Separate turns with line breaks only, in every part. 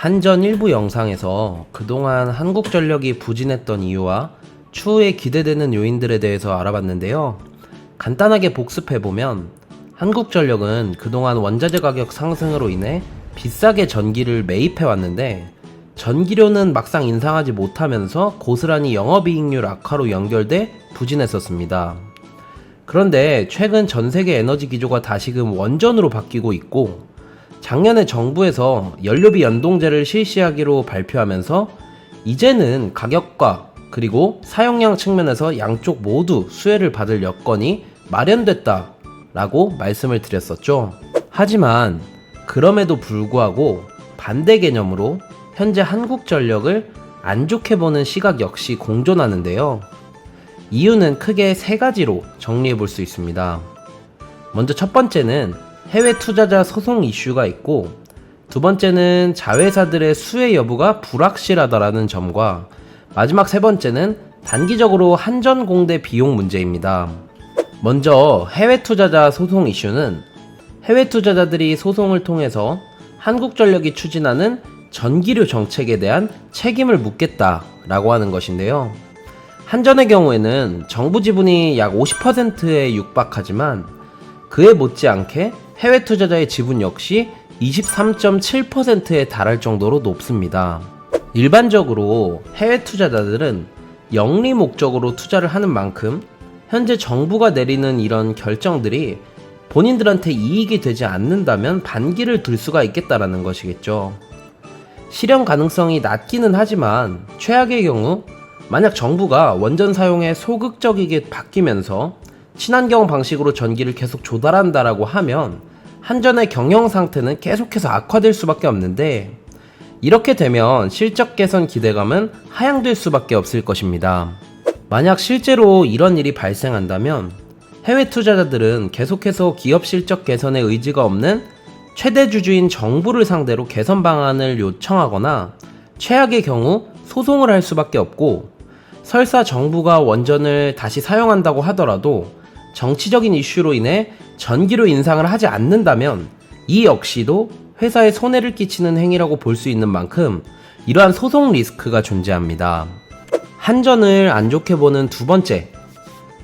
한전 일부 영상에서 그동안 한국전력이 부진했던 이유와 추후에 기대되는 요인들에 대해서 알아봤는데요. 간단하게 복습해보면 한국전력은 그동안 원자재 가격 상승으로 인해 비싸게 전기를 매입해왔는데 전기료는 막상 인상하지 못하면서 고스란히 영업이익률 악화로 연결돼 부진했었습니다. 그런데 최근 전세계 에너지 기조가 다시금 원전으로 바뀌고 있고 작년에 정부에서 연료비 연동제를 실시하기로 발표하면서 이제는 가격과 그리고 사용량 측면에서 양쪽 모두 수혜를 받을 여건이 마련됐다 라고 말씀을 드렸었죠. 하지만 그럼에도 불구하고 반대 개념으로 현재 한국전력을 안 좋게 보는 시각 역시 공존하는데요. 이유는 크게 세 가지로 정리해 볼 수 있습니다. 먼저 첫 번째는 해외 투자자 소송 이슈가 있고, 두 번째는 자회사들의 수혜 여부가 불확실하다라는 점과 마지막 세 번째는 단기적으로 한전공대 비용 문제입니다. 먼저 해외 투자자 소송 이슈는 해외 투자자들이 소송을 통해서 한국전력이 추진하는 전기료 정책에 대한 책임을 묻겠다라고 하는 것인데요. 한전의 경우에는 정부 지분이 약 50%에 육박하지만 그에 못지않게 해외 투자자의 지분 역시 23.7%에 달할 정도로 높습니다. 일반적으로 해외 투자자들은 영리 목적으로 투자를 하는 만큼 현재 정부가 내리는 이런 결정들이 본인들한테 이익이 되지 않는다면 반기를 들 수가 있겠다라는 것이겠죠. 실현 가능성이 낮기는 하지만 최악의 경우 만약 정부가 원전 사용에 소극적이게 바뀌면서 친환경 방식으로 전기를 계속 조달한다라고 하면 한전의 경영 상태는 계속해서 악화될 수밖에 없는데, 이렇게 되면 실적 개선 기대감은 하향될 수밖에 없을 것입니다. 만약 실제로 이런 일이 발생한다면 해외 투자자들은 계속해서 기업 실적 개선에 의지가 없는 최대 주주인 정부를 상대로 개선 방안을 요청하거나 최악의 경우 소송을 할 수밖에 없고, 설사 정부가 원전을 다시 사용한다고 하더라도 정치적인 이슈로 인해 전기료 인상을 하지 않는다면 이 역시도 회사에 손해를 끼치는 행위라고 볼 수 있는 만큼 이러한 소송 리스크가 존재합니다. 한전을 안 좋게 보는 두 번째,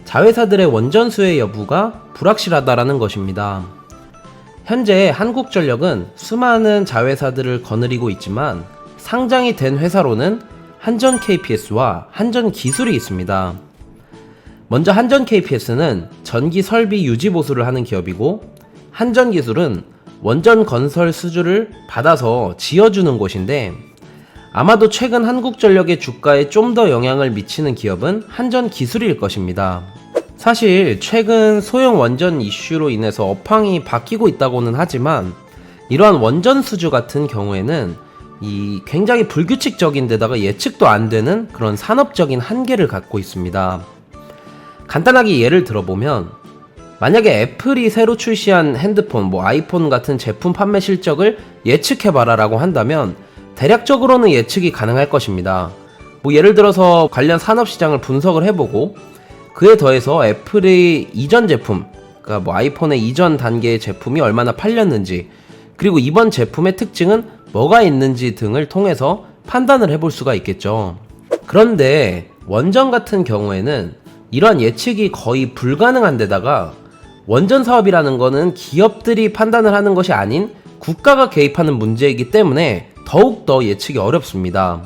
자회사들의 원전 수혜 여부가 불확실하다라는 것입니다. 현재 한국전력은 수많은 자회사들을 거느리고 있지만 상장이 된 회사로는 한전 KPS와 한전 기술이 있습니다. 먼저 한전 KPS는 전기 설비 유지 보수를 하는 기업이고, 한전 기술은 원전 건설 수주를 받아서 지어주는 곳인데, 아마도 최근 한국전력의 주가에 좀 더 영향을 미치는 기업은 한전 기술일 것입니다. 사실 최근 소형 원전 이슈로 인해서 업황이 바뀌고 있다고는 하지만 이러한 원전 수주 같은 경우에는 굉장히 불규칙적인 데다가 예측도 안 되는 그런 산업적인 한계를 갖고 있습니다. 간단하게 예를 들어보면 만약에 애플이 새로 출시한 핸드폰, 아이폰 같은 제품 판매 실적을 예측해봐라 라고 한다면 대략적으로는 예측이 가능할 것입니다. 예를 들어서 관련 산업시장을 분석을 해보고 그에 더해서 애플의 이전 제품, 그러니까 아이폰의 이전 단계의 제품이 얼마나 팔렸는지, 그리고 이번 제품의 특징은 뭐가 있는지 등을 통해서 판단을 해볼 수가 있겠죠. 그런데 원전 같은 경우에는 이러한 예측이 거의 불가능한 데다가 원전 사업이라는 거는 기업들이 판단을 하는 것이 아닌 국가가 개입하는 문제이기 때문에 더욱더 예측이 어렵습니다.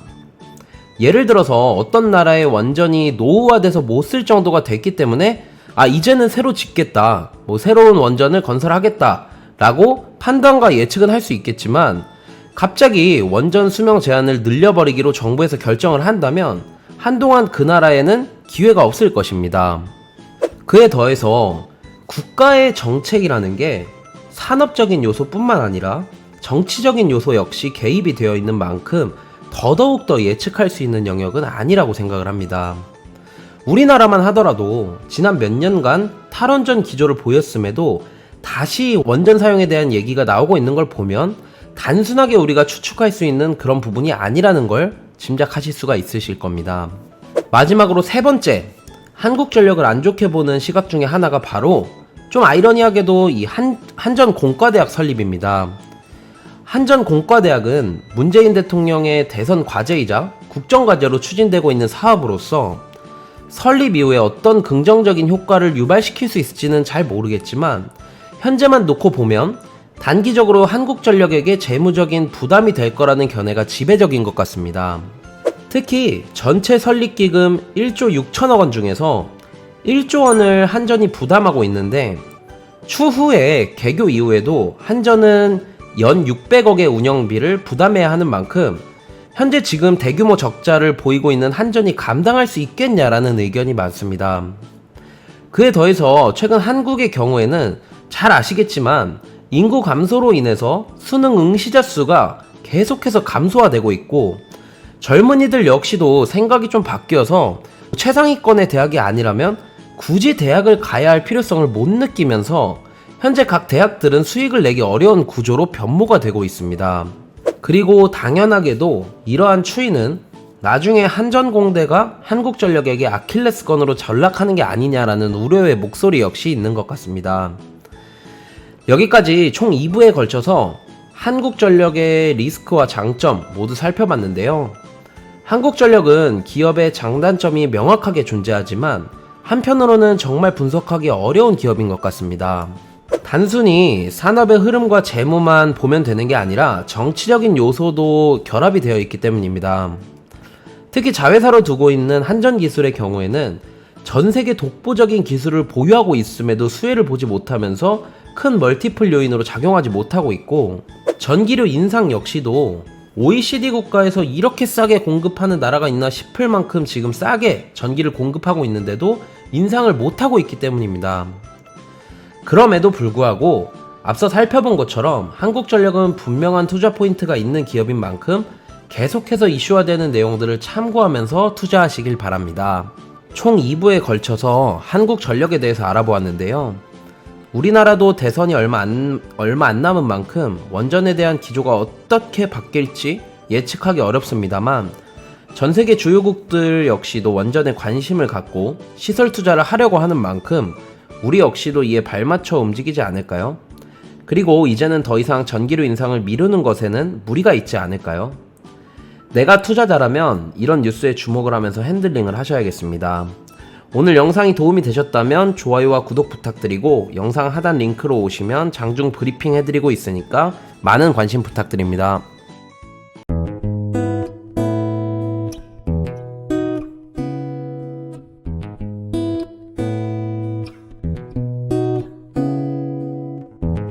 예를 들어서 어떤 나라의 원전이 노후화돼서 못 쓸 정도가 됐기 때문에 이제는 새로 짓겠다, 새로운 원전을 건설하겠다 라고 판단과 예측은 할 수 있겠지만 갑자기 원전 수명 제한을 늘려버리기로 정부에서 결정을 한다면 한동안 그 나라에는 기회가 없을 것입니다. 그에 더해서 국가의 정책이라는 게 산업적인 요소뿐만 아니라 정치적인 요소 역시 개입이 되어 있는 만큼 더더욱 예측할 수 있는 영역은 아니라고 생각을 합니다. 우리나라만 하더라도 지난 몇 년간 탈원전 기조를 보였음에도 다시 원전 사용에 대한 얘기가 나오고 있는 걸 보면 단순하게 우리가 추측할 수 있는 그런 부분이 아니라는 걸 짐작하실 수가 있으실 겁니다. 마지막으로 세 번째, 한국전력을 안 좋게 보는 시각 중에 하나가 바로 좀 아이러니하게도 이 한전 공과대학 설립입니다. 한전공과대학은 문재인 대통령의 대선 과제이자 국정과제로 추진되고 있는 사업으로서 설립 이후에 어떤 긍정적인 효과를 유발시킬 수 있을지는 잘 모르겠지만 현재만 놓고 보면 단기적으로 한국전력에게 재무적인 부담이 될 거라는 견해가 지배적인 것 같습니다. 특히 전체 설립기금 1조 6천억 원 중에서 1조 원을 한전이 부담하고 있는데 추후에 개교 이후에도 한전은 연 600억의 운영비를 부담해야 하는 만큼 현재 지금 대규모 적자를 보이고 있는 한전이 감당할 수 있겠냐라는 의견이 많습니다. 그에 더해서 최근 한국의 경우에는 잘 아시겠지만 인구 감소로 인해서 수능 응시자 수가 계속해서 감소화되고 있고 젊은이들 역시도 생각이 좀 바뀌어서 최상위권의 대학이 아니라면 굳이 대학을 가야 할 필요성을 못 느끼면서 현재 각 대학들은 수익을 내기 어려운 구조로 변모가 되고 있습니다. 그리고 당연하게도 이러한 추이는 나중에 한전공대가 한국전력에게 아킬레스건으로 전락하는 게 아니냐라는 우려의 목소리 역시 있는 것 같습니다. 여기까지 총 2부에 걸쳐서 한국전력의 리스크와 장점 모두 살펴봤는데요. 한국전력은 기업의 장단점이 명확하게 존재하지만 한편으로는 정말 분석하기 어려운 기업인 것 같습니다. 단순히 산업의 흐름과 재무만 보면 되는 게 아니라 정치적인 요소도 결합이 되어 있기 때문입니다. 특히 자회사로 두고 있는 한전기술의 경우에는 전 세계 독보적인 기술을 보유하고 있음에도 수혜를 보지 못하면서 큰 멀티플 요인으로 작용하지 못하고 있고, 전기료 인상 역시도 OECD 국가에서 이렇게 싸게 공급하는 나라가 있나 싶을 만큼 지금 싸게 전기를 공급하고 있는데도 인상을 못하고 있기 때문입니다. 그럼에도 불구하고 앞서 살펴본 것처럼 한국전력은 분명한 투자 포인트가 있는 기업인 만큼 계속해서 이슈화되는 내용들을 참고하면서 투자하시길 바랍니다. 총 2부에 걸쳐서 한국전력에 대해서 알아보았는데요. 우리나라도 대선이 얼마 안 남은 만큼 원전에 대한 기조가 어떻게 바뀔지 예측하기 어렵습니다만 전세계 주요국들 역시도 원전에 관심을 갖고 시설 투자를 하려고 하는 만큼 우리 역시도 이에 발맞춰 움직이지 않을까요? 그리고 이제는 더 이상 전기료 인상을 미루는 것에는 무리가 있지 않을까요? 내가 투자자라면 이런 뉴스에 주목을 하면서 핸들링을 하셔야겠습니다. 오늘 영상이 도움이 되셨다면 좋아요와 구독 부탁드리고 영상 하단 링크로 오시면 장중 브리핑 해드리고 있으니까 많은 관심 부탁드립니다.